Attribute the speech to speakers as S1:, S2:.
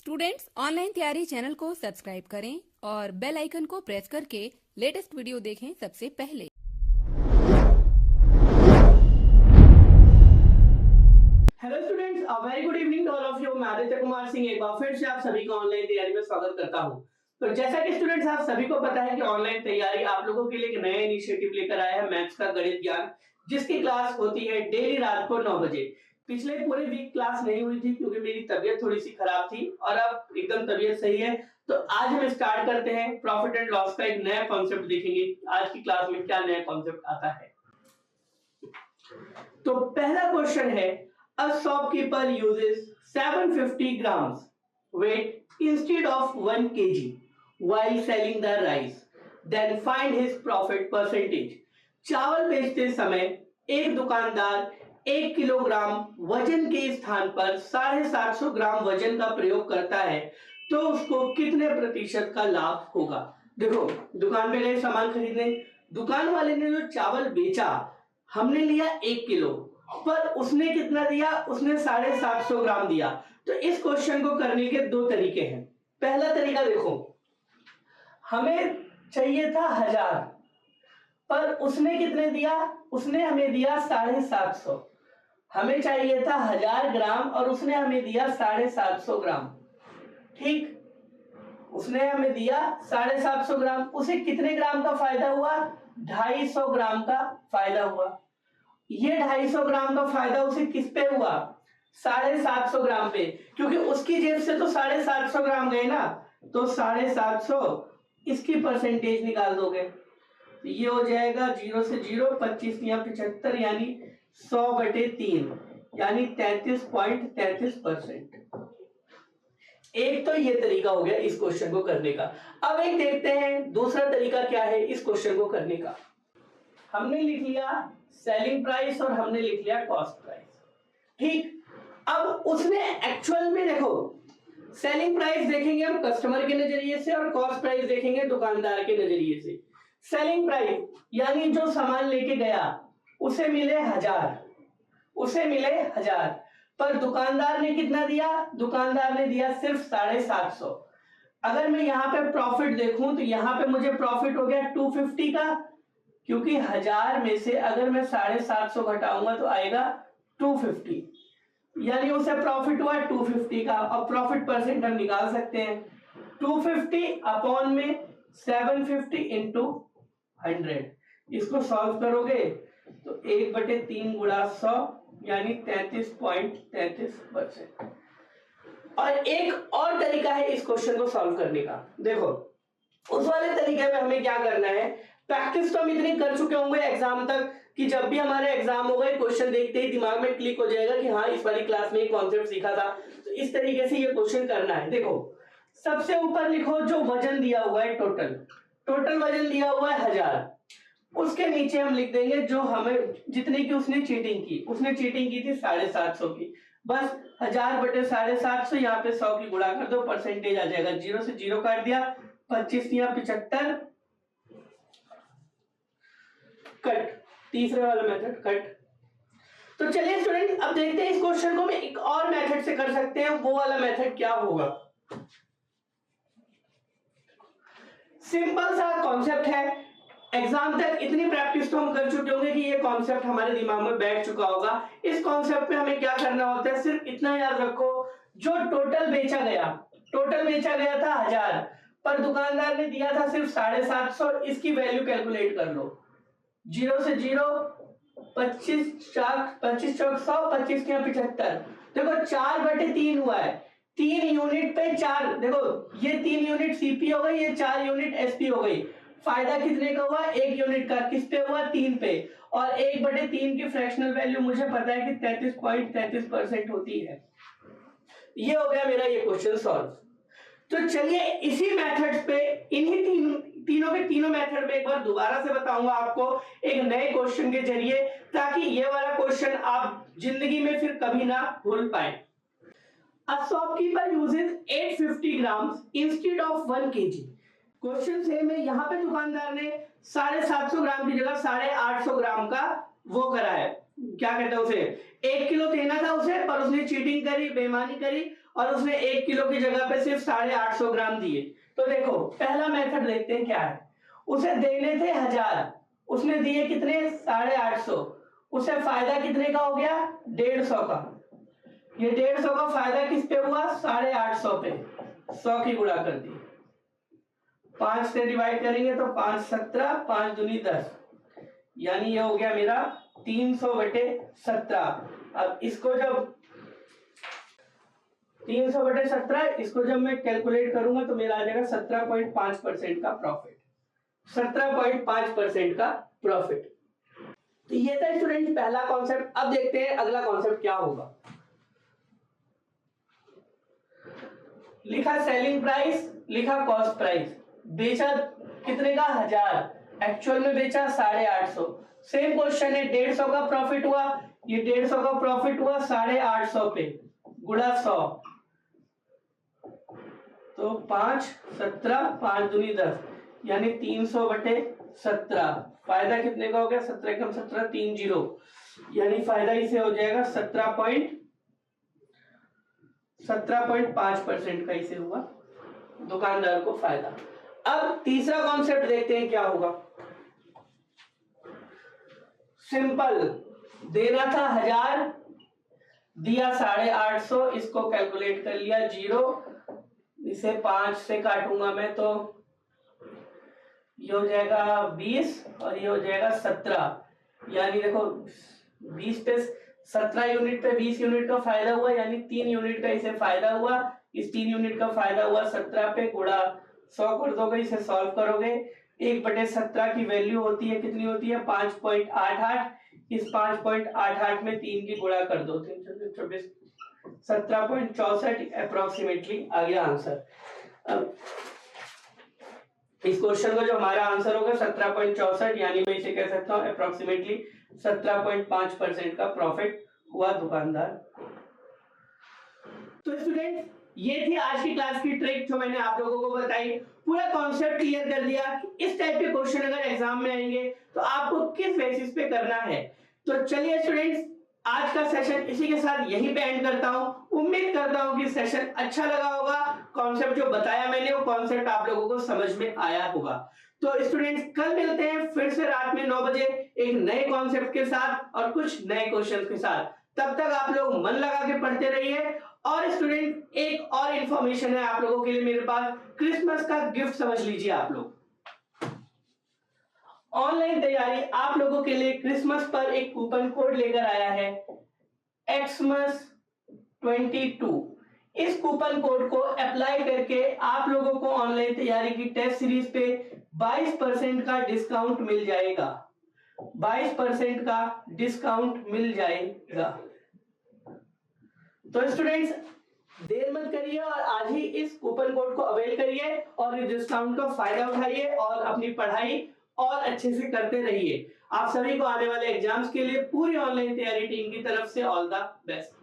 S1: Students online तैयारी channel को subscribe करें और बेल आइकन को प्रेस करके लेटेस्ट वीडियो देखें सबसे पहले।
S2: Hello students, a very good evening to all of you. मैं आदित्य कुमार सिंह एक बार फिर से आप सभी का ऑनलाइन तैयारी में स्वागत करता हूं। तो जैसा कि स्टूडेंट्स आप सभी को पता है कि ऑनलाइन तैयारी आप लोगों के लिए एक नया इनिशिएटिव लेकर आया है, मैथ्स का गणित ज्ञान, जिसकी क्लास होती है डेली रात को 9 बजे। पिछले पूरे वीक क्लास नहीं हुई थी क्योंकि मेरी तबीयत थोड़ी सी खराब थी और अब एकदम तबीयत सही है। तो आज हम स्टार्ट करते हैं प्रॉफिट एंड लॉस का एक नया कॉन्सेप्ट देखेंगे आज की क्लास में क्या नया कॉन्सेप्ट आता है। तो पहला क्वेश्चन है, a shopkeeper uses 750 grams weight instead of 1 kg while selling the rice, then find his profit percentage। चावल बेचते समय एक दुकानदार 1 किलोग्राम वजन के स्थान पर 750 ग्राम वजन का प्रयोग करता है तो उसको कितने प्रतिशत का लाभ होगा। देखो, दुकान पे गए सामान खरीदने, दुकान वाले ने जो चावल बेचा हमने लिया 1 किलो, पर उसने कितना दिया, उसने 750 ग्राम दिया। तो इस क्वेश्चन को करने के दो तरीके हैं। पहला तरीका देखो, हमें चाहिए था 1000 पर उसने कितने दिया, उसने हमें दिया 750। हमें चाहिए था 1000 ग्राम और उसने हमें दिया 750 ग्राम। ठीक, उसने हमें दिया 750 ग्राम, उसे कितने ग्राम का फायदा हुआ, 250 ग्राम का फायदा हुआ। ये 250 ग्राम का फायदा उसे किस पे हुआ, 750 ग्राम पे, क्योंकि उसकी जेब से तो 750 ग्राम गए ना। तो 750 इसकी परसेंटेज निकाल दोगे, ये हो जाएगा 0 से 0, 25 या 75 यानी 100/3 यानी 33.33%। एक तो ये तरीका हो गया इस क्वेश्चन को करने का। अब एक देखते हैं दूसरा तरीका क्या है इस क्वेश्चन को करने का। हमने लिख लिया सेलिंग प्राइस और हमने लिख लिया कॉस्ट प्राइस। ठीक, अब उसने एक्चुअल में देखो, सेलिंग प्राइस देखेंगे हम कस्टमर के नजरिए से और कॉस्ट प्राइस देखेंगे दुकानदार के नजरिए से। सेलिंग प्राइस यानी जो सामान लेके गया उसे मिले 1000, पर दुकानदार ने कितना दिया, दुकानदार ने दिया सिर्फ 750। अगर मैं यहाँ पे प्रॉफिट देखूं तो यहाँ पे मुझे प्रॉफिट हो गया 250 का, क्योंकि 1000 में से अगर मैं 750 घटाऊंगा तो आएगा 250, यानी उसे प्रॉफिट हुआ 250 का। और प्रॉफिट परसेंट हम निकाल सकते हैं, 250 अपॉन में 750 इंटू 100। इसको सॉल्व करोगे तो 1/3 गुणा 100 यानी 33.33%। और एक और तरीका है इस क्वेश्चन को सॉल्व करने का। देखो, उस वाले तरीके में हमें क्या करना है, प्रैक्टिस तो हम इतनी कर चुके होंगे एग्जाम तक कि जब भी हमारे एग्जाम हो गए क्वेश्चन देखते ही दिमाग में क्लिक हो जाएगा कि हाँ इस वाली क्लास में ये कॉन्सेप्ट सीखा था। तो इस तरीके से ये क्वेश्चन करना है। देखो, सबसे ऊपर लिखो जो वजन दिया हुआ है, टोटल वजन दिया हुआ है 1000। उसके नीचे हम लिख देंगे जो हमें जितने की उसने चीटिंग की, उसने चीटिंग की थी 750 की। बस 1000/750, यहाँ पे 100 की गुणा कर दो, परसेंटेज आ जाएगा, 0 से 0 काट दिया, 25 या 75 कट, तीसरे वाला मेथड कट। तो चलिए स्टूडेंट अब देखते हैं इस क्वेश्चन को मैं एक और मेथड से कर सकते हैं। वो वाला मेथड क्या होगा, सिंपल सा कॉन्सेप्ट है। एग्जाम तक इतनी प्रैक्टिस तो हम कर चुके होंगे कि ये कॉन्सेप्ट हमारे दिमाग में बैठ चुका होगा। इस कॉन्सेप्ट में हमें क्या करना होता है, सिर्फ इतना याद रखो, जो टोटल बेचा गया था 1000, पर दुकानदार ने दिया था सिर्फ 750, इसकी वैल्यू कैलकुलेट कर लो, 0 से 0, 25 चौक 100, 25 या 75। देखो 4/3 हुआ है, 3 यूनिट पे 4, देखो ये 3 यूनिट सीपी हो गई, ये 4 यूनिट एसपी हो गई। फायदा कितने का हुआ, 1 यूनिट का, किस पे हुआ, 3 पे। और 1/3 की फ्रैक्शनल वैल्यू मुझे पता है कि 33.33% होती है। ये हो गया मेरा ये क्वेश्चन सॉल्व। तो चलिए इसी मेथड्स पे, इन्हीं तीनों के तीनों मेथड में एक बार दोबारा से बताऊंगा आपको एक नए क्वेश्चन के जरिए, ताकि ये वाला क्वेश्चन आप जिंदगी में फिर कभी ना भूल पाए। A shopkeeper uses 850 grams instead of 1 kg। Question से में यहाँ पे दुकानदार ने 750 ग्राम की जगह 850 ग्राम का वो करा है, क्या कहते हैं उसे, 1 किलो देना था उसे, पर उसने चीटिंग करी, बेईमानी करी और उसने 1 किलो की जगह पे सिर्फ 850 ग्राम दिए। तो देखो पहला मेथड देखते हैं क्या है। उसे देने थे 1000, उसने दिए कितने 850, उसे फायदा कितने का हो गया 150 का। ये 150 का फायदा किस पे हुआ 850 पे, 100 की गुणा कर दी, 5 से डिवाइड करेंगे तो 5 17, 5 दूनी 10, यानी ये हो गया मेरा 300/17। अब इसको जब 300/17 इसको जब मैं कैलकुलेट करूंगा तो मेरा आ जाएगा 17.5% का प्रॉफिट, 17.5% का प्रॉफिट। तो ये था स्टूडेंट पहला कॉन्सेप्ट। अब देखते हैं अगला कॉन्सेप्ट क्या होगा। लिखा सेलिंग प्राइस, लिखा कॉस्ट प्राइस, बेचा कितने का 1000, एक्चुअल में बेचा 850। सेम क्वेश्चन है 150 का प्रॉफिट हुआ, ये 150 का प्रॉफिट हुआ 850 पे गुणा 100, तो 5 17, 5 दूनी 10, यानी 300/17। फायदा कितने का हो गया 17 एकम 17, 30, यानी फायदा इसे हो जाएगा 17.5% का इसे हुआ दुकानदार को फायदा। अब तीसरा कॉन्सेप्ट देखते हैं क्या होगा। सिंपल, देना था 1000, दिया 850, इसको कैलकुलेट कर लिया 0, इसे 5 से काटूंगा मैं तो ये हो जाएगा 20 और ये हो जाएगा 17, यानी देखो 20 पे 17 यूनिट पे 20 यूनिट का फायदा हुआ, यानी 3 यूनिट का इसे फायदा हुआ। इस 3 यूनिट का फायदा हुआ 17 पे गुणा 100 कर दोगे, इसे सॉल्व करोगे 1/17 की वैल्यू होती है कितनी होती है 5.88। इस 5.88 में 3 की गुणा कर दो, 3 24, 17.64 अप्रोक्सीमेटली आ गया आंसर। अब इस क्वेश्चन का जो हमारा आंसर होगा 17.64, यानी मैं इसे कह सकता हूं अप्रोक्सीमेटली 17.5% का प्रॉफिट हुआ दुकानदार। तो स्टूडेंट ये थी आज की क्लास की ट्रिक जो मैंने आप लोगों को बताई, पूरा कॉन्सेप्ट क्लियर कर दिया कि इस टाइप के क्वेश्चन अगर एग्जाम में आएंगे तो आपको किस बेसिस पे करना है। तो चलिए स्टूडेंट्स, आज का सेशन इसी के साथ यहीं पे एंड करता हूं। उम्मीद करता हूं कि सेशन अच्छा लगा होगा, कॉन्सेप्ट जो बताया मैंने वो कॉन्सेप्ट आप लोगों को समझ में आया होगा। तो स्टूडेंट्स कल मिलते हैं फिर से रात में 9 बजे एक नए कॉन्सेप्ट के साथ और कुछ नए क्वेश्चन के साथ। तब तक आप लोग मन लगा के पढ़ते रहिए। और स्टूडेंट एक और इंफॉर्मेशन है आप लोगों के लिए मेरे पास, क्रिसमस का गिफ्ट समझ लीजिए आप लोग। ऑनलाइन तैयारी आप लोगों के लिए क्रिसमस पर एक कूपन कोड लेकर आया है Xmas22। इस कूपन कोड को अप्लाई करके आप लोगों को ऑनलाइन तैयारी की टेस्ट सीरीज पे 22% का डिस्काउंट मिल जाएगा, 22% का डिस्काउंट मिल जाएगा। तो स्टूडेंट्स देर मत करिए और आज ही इस कूपन कोड को अवेल करिए और इस डिस्काउंट का फायदा उठाइए और अपनी पढ़ाई और अच्छे से करते रहिए। आप सभी को आने वाले एग्जाम्स के लिए पूरी ऑनलाइन तैयारी टीम की तरफ से ऑल द बेस्ट।